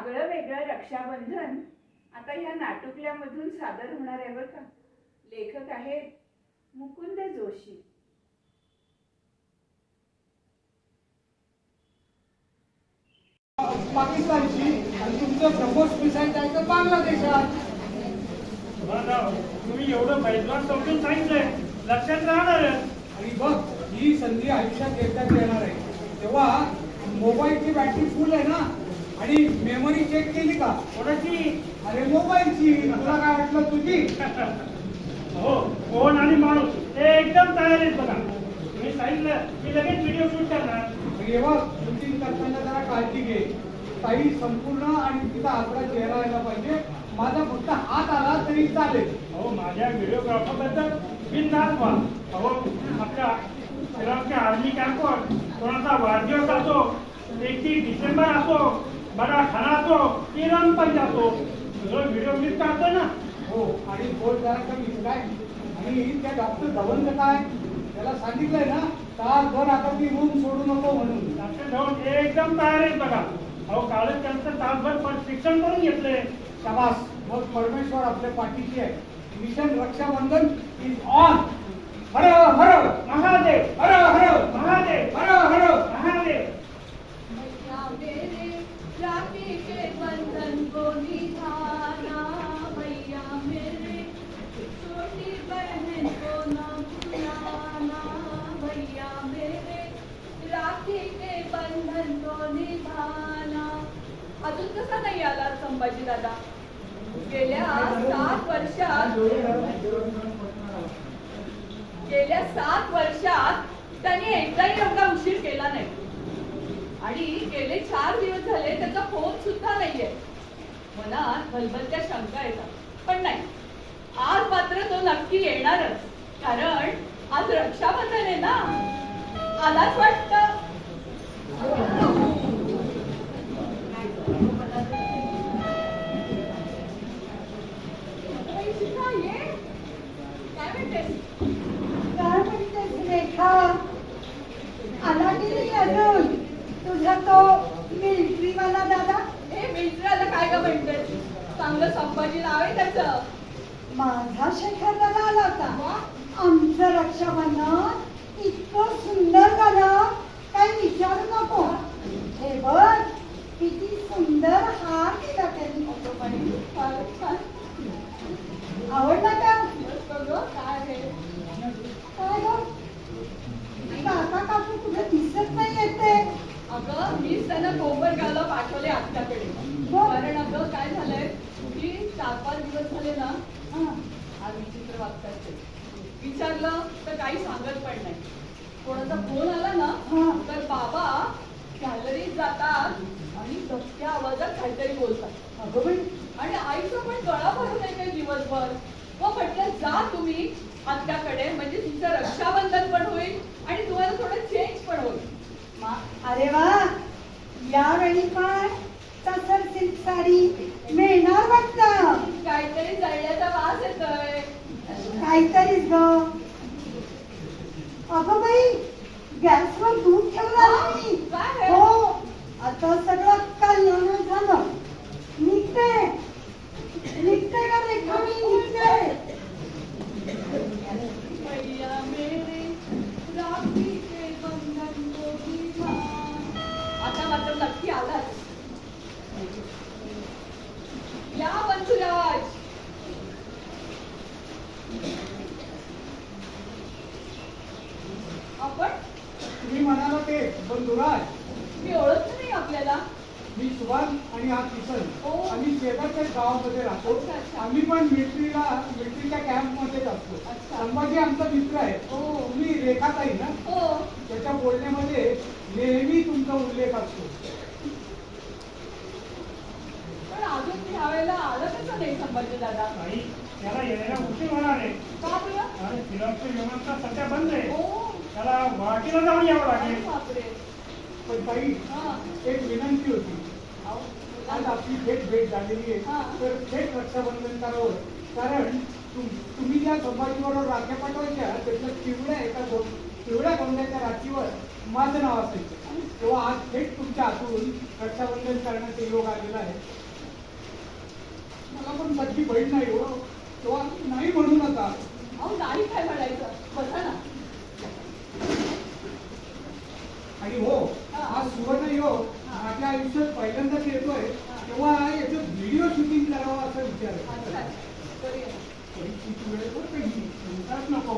आगळं वेगळं रक्षाबंधन आता ह्या नाटुकल्यामधून सादर होणार आहे बरं का. लेखक आहेत मुकुंद जोशी. पाकिस्तानची आणि तुमचं ब्रह्मोस मिसाईल जायचं बांगलादेशात. तुम्ही एवढं पैलवान समजून सांगितलंय, लक्षात राहणार. आणि बघ, ही संधी आयुष्यात एकदाच येणार आहे. तेव्हा मोबाईलची बॅटरी फुल आहे ना, आणि मेमरी चेक केली का? कोणाची? अरे मोबाईलची. तुला काय वाटलं तुझी? हो, फोन आणि माणूस हे एकदम तयार आहेत बघा. तुम्ही सांगितलं मी लगेच व्हिडिओ शूट करणार. हे बघ, शूटिंग करताना जरा काळजी घे. ताई संपूर्ण आणि तिचा आकडा चेहरा यायला पाहिजे. माझा फक्त हात आला तरी चालेल. हो, माझ्या व्हिडिओग्राफर बद्दल बिनधास्त व्हा. अहो, आपल्या श्रीरामच्या आर्मी कॅम्पवर कोणाचा वाढदिवस असो, 31 डिसेंबर असो, बडा खाना असो की रंगपंच असो, सगळं व्हिडिओ क्लिप काढतो ना. हो, आणि बोल जरा कमी काय. आणि त्या डॉक्टर धवनचं काय, त्याला सांगितलंय ना तासभर आता ती रूम सोडू नको म्हणून. डॉक्टर धवन एकदम तयार आहेत बघा. अहो, कालच त्यांचं तासभर शिक्षण करून घेतलंय. शाबास. मग परमेश्वर आपल्या पाठीशी आहे. Mission Rakshabandhan is on. हर हर महादेव, हर हर महादेव, हर हर महादेव. भैया मेरे राखी के बंधन को निभाना, भैया मेरे छोटी बहन को न भुलाना, भैया मेरे राखी के बंधन को निभाना. अजून कसा नाही आला संभाजी दादा? गेल्या 7 वर्षात त्यांनी एकदाही एवढा उशीर केला नाही. आणि गेले 4 दिवस झाले त्याचा फोन सुद्धा नाहीये. मनात भलभलत्या शंका येतात, पण नाही, आज मात्र तो नक्की येणारच. कारण आज रक्षाबंधन आहे ना. आलाच वाटतं. काय म्हणतेस रेखा? आला की नाही अजून तुझा तो मिलिटरीवाला दादा? हे मिलिटरीला काय ग म्हणतेस? चांगलं संभाजी नाव आहे त्याचं. माझा शेखर दादा आला होता. आमचं रक्षाबंधन इतकं सुंदर झालं काही विचारू नको. हे बघ किती सुंदर हार केला त्यांनी. फारच छान. आवडला का? काय आहे? काय गं? काका काकू कुठे दिसत नाही येते. अगं मीच त्यांना कोपरगावला पाठवले आत्याकडे. कारण अगं काय झालंय की 4-5 दिवस झाले ना, आज विचित्र वागतात ते. विचारलं तर काही सांगत पण नाही. कोणाचा फोन आला ना तर बाबा गॅलरीत जातात आणि धक्क्या आवाजात काहीतरी बोलतात. अगं बाई, आणि आईचं पण गळा भरून येते दिवसभर. व म्हटलं जा तुम्ही आत्याकडे, म्हणजे तुमचं रक्षाबंधन पण होईल आणि तुम्हाला थोडं चेंज पण होईल. अरे वा, यावेळी पण तसर सिल्क साडी मिळणार वाटतं. काहीतरी जळल्याचा वास येतोय. काहीतरीच ग. अगं बाई, गॅसवर दूध ठेवलं नाही. काय? हो, आता सगळं कल्याण झालं. निघते निघते का रेखा? मी निघते. भैया मेरे राखी के बंधन को निभाना. आता मात्र नक्की आलाच. या बंधुराज. आपण तुम्ही म्हणाला ते बंधुराज. मी ओळखलं नाही आपल्याला. मी सुभाष आणि हा किसन. ओ. आम्ही शेजारच्या गावामध्ये राहतो. अच्छा, अच्छा. आम्ही पण मिलिटरीच्या कॅम्प मध्येच असतो. अच्छा. संभाजी आमचा मित्र आहे. ओ. तुम्ही रेखाताई ना? हो. त्याच्या बोलण्यामध्ये नेहमी तुमचा उल्लेख असतो. पण अजून ह्यावेळेला आलं कसं नाही संभाजी दादा? नाही, त्याला येण्याला उशीर होणार आहे. का बरं? आणि श्रीरामचं विमानतळ सध्या बंद आहे. ओ. त्याला गुवाहाटीला जाऊन यावं लागेल. बापरे. पण ताई, हा. एक विनंती होती. आज आपली भेट झालेली हा. आहे तर थेट रक्षाबंधन करावं. कारण तुम्ही ज्या संभाजीबरोबर राख्या पाठवायच्या त्याच्या पिवळ्या गोंड्याच्या राखीवर माझं नाव असायचं. तेव्हा आज थेट तुमच्या हातून रक्षाबंधन करण्याचा योग आलेला आहे. मला पण माझी बहीण नाही हो, तेव्हा नाही म्हणू नका. अहो नाही काय म्हणायचं, बसा ना. आणि हो, हा सुवर्ण योग माझ्या आयुष्यात पहिल्यांदाच येतोय, तेव्हा याचं व्हिडिओ शूटिंग करावं असा विचार आहे. अच्छा, करूया. किती वेळ पण काही चिंताच नको.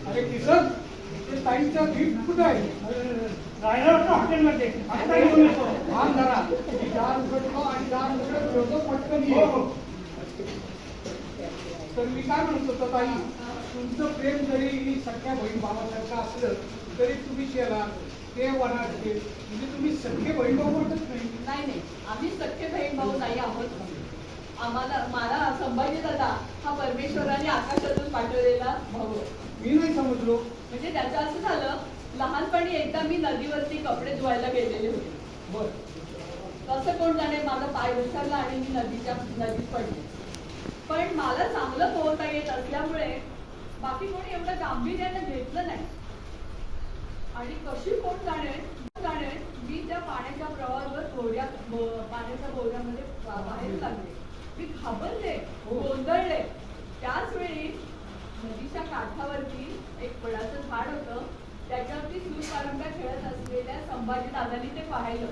अरे किसन, ते ताईंचा गिफ्ट कुठं आहे? राहिलं होतं हॉटेलमध्ये. आता येऊन येतो. हा जरा मी दार उघडतो आणि दार उघडत ठेवतो, पटकन ये. तर मी काय म्हणत होतो ताई, तुमचं प्रेम जरी सख्या बहीण भावासारखं असलं तरी तुम्ही केला ते वनात म्हणजे तुम्ही सख्खे बहीण भाऊ वाटत नाही. नाही, आम्ही सख्खे बहीण भाऊ नाही आहोत. मला संभाजी दादा हा परमेश्वराने आकाशातून पाठवलेला भाऊ आहे. मी नाही समजलो. म्हणजे त्याचं असं झालं, लहानपणी एकदा मी नदीवरती कपडे धुवायला गेलेले होते. बर, कसं कोण जाणे माझा पाय घसरला आणि मी नदीत पडले. पण मला चांगलं पोहता येत असल्यामुळे बाकी कोणी एवढं गांभीर्यानं घेतलं नाही. आणि कशी कोण जाणे मी त्या पाण्याच्या प्रवाहावर पाण्याच्या भोवऱ्यामध्ये बाहेर लागले. मी घाबरले, गोंधळले. त्याच वेळी नदीच्या काठावरती एक वडाचं झाड होतं, त्याच्यावरती सूरपारंब्या खेळत असलेल्या संभाजी दादांनी ते पाहिलं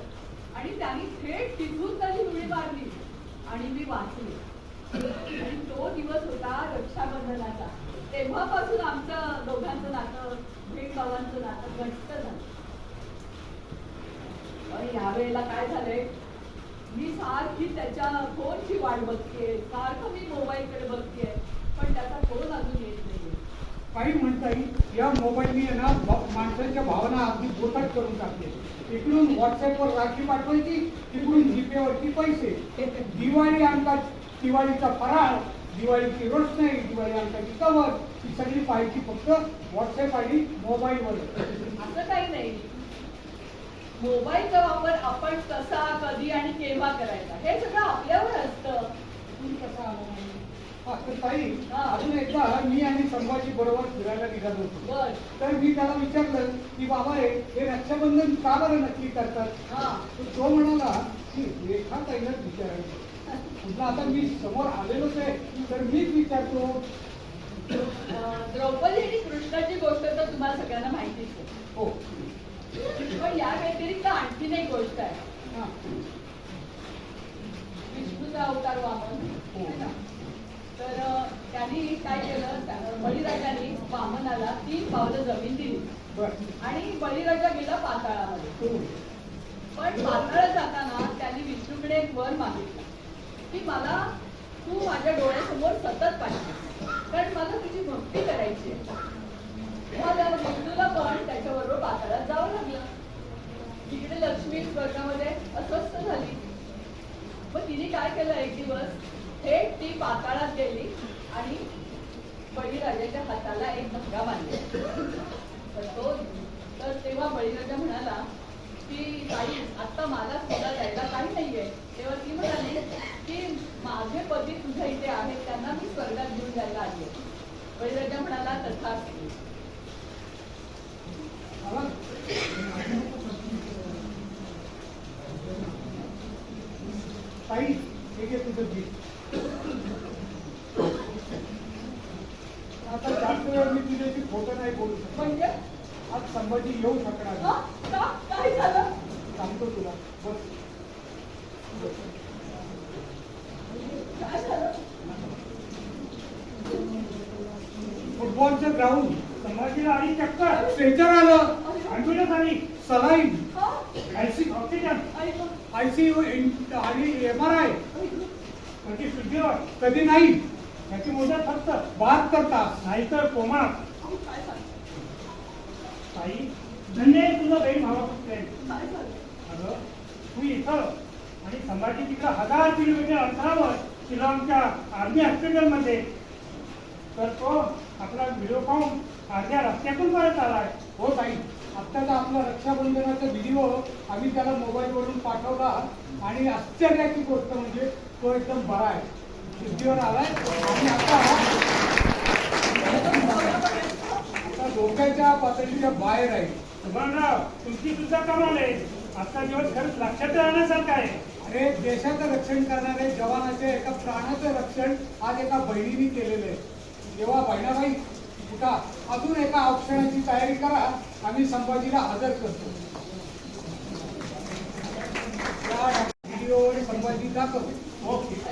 आणि त्यांनी थेट तिथून त्याची उडी मारली आणि मी वाचले. आणि तो दिवस होता रक्षाबंधनाचा. तेव्हापासून आमचं दोघांचं नातं, बहीण भावांचं नातं घट्ट झालं. पण यावेळेला काय झालंय, मी सारखी त्याच्या फोनची वाट बघतेय, सारखं मी मोबाईलकडे बघतेय, पण त्याचा फोन अजून येत नाहीये. काही म्हणता येईल या मोबाईलनी ना माणसांच्या भावना अगदी बोटात करून टाकले. इकडून व्हॉट्सअपवर राखी पाठवायची, तिकडून जीपेवरती पैसे. दिवाळी अंकात दिवाळीचा फराळ, दिवाळीची रोषणाई, दिवाळी अंकाची कवर ही सगळी पाहायची फक्त व्हॉट्सअप आणि मोबाईलवर. असं काही नाही. मोबाईलचा वापर आपण कसा, कधी आणि केव्हा करायचा हे सगळं आपल्यावर असतं. तुम्ही कसा आला नाही? हा, तर ताई, अजून एकदा मी आणि संभाजी बरोबर फिरायला निघालो होतो. बर, तर मी त्याला विचारलं की बाबा हे रक्षाबंधन का बरं नक्की करतात? हा, तर तो म्हणाला की रेखा ताईलाच विचारायचं. म्हटलं आता मी समोर आलेलोच आहे तर मीच विचारतो. द्रौपदी आणि कृष्णाची गोष्ट तर तुम्हाला सगळ्यांना माहितीच आहे. हो, पण या व्यतिरिक्त आणखीन एक गोष्ट आहे. हा, विष्णूचा अवतार वामन, है ना? तर त्यांनी काय केलं, बळीराजाने वामनाला 3 पावलं जमीन दिली बरं. आणि बळीराजा गेला पाताळामध्ये. हो. पण पाताळात जाताना त्यांनी विष्णूकडे एक वर मागितलं की मला तू माझ्या डोळ्यासमोर सतत पाहिजे, कारण मला तुझी भक्ती करायची आहे. मग विष्णूला पण त्याच्याबरोबर पाताळात जावं लागलं. तिकडे लक्ष्मी स्वर्गामध्ये अस्वस्थ झाली. मग तिने काय केलं, एक दिवस थेट ती पाताळात गेली आणि बळीराजाच्या हाताला एक धक्का बांधला. तर तेव्हा बळीराजा म्हणाला की ताई, आता मला सुद्धा जायला काही नाहीये. तेव्हा ती म्हणाली की माझे पती तुझ्या इथे आहेत, त्यांना मी स्वर्गात घेऊन जायला आली. बळीराजा म्हणाला तथास्तु. ताई, हे घे तुझं गीत. आता जास्त वेळ मी तुझ्याशी खोटं नाही बोलू शकत. म्हणजे आज संभाजी येऊ शकणार नाही. काय झालं? जाऊन संभाजीला आली चक्कर, स्ट्रेचर आलं, ॲम्ब्युलन्स आली, सलाईन, हा? ऑक्सिजन, आई गं. ICU आणि MRI. कधी शुद्धीवर, कधी नाही, याची मुदत फक्त 72 तास. नाहीतर कोमा. अहो, काय झालं? ताई, धन्य आहे तुझं बहीण भावाचं प्रेम. काय झालं? अगं तू इथं आणि संभाजी तिकडं 1000 किलोमीटर अंतरावर शिलाँगच्या आर्मी हॉस्पिटलमध्ये, तर तो आपला व्हिडिओ पाहून अर्ध्या रस्त्यातून परत आलाय. हो ताई, आत्ताचा आपला रक्षाबंधनाचा व्हिडिओ आम्ही त्याला मोबाईलवरून पाठवला आणि आश्चर्याची गोष्ट म्हणजे तो एकदम बरा आहे, शुद्धीवर आलाय आणि आता डोक्याच्या पातळीच्या बाहेर आहे. सुभानराव, तुमची सुद्धा कमाल आहे. आजचा दिवस खरंच लक्षात राहण्यासारखा आहे. अरे, देशाचं रक्षण करणारे जवानाचे एका प्राणाचं रक्षण आज एका बहिणीने केलेलं आहे. तेव्हा बहिणाबाई उठा, अजून एका औक्षणाची तयारी करा, आम्ही संभाजीला हजर करतो. त्या व्हिडिओवर संभाजी दाखवतो. ओके.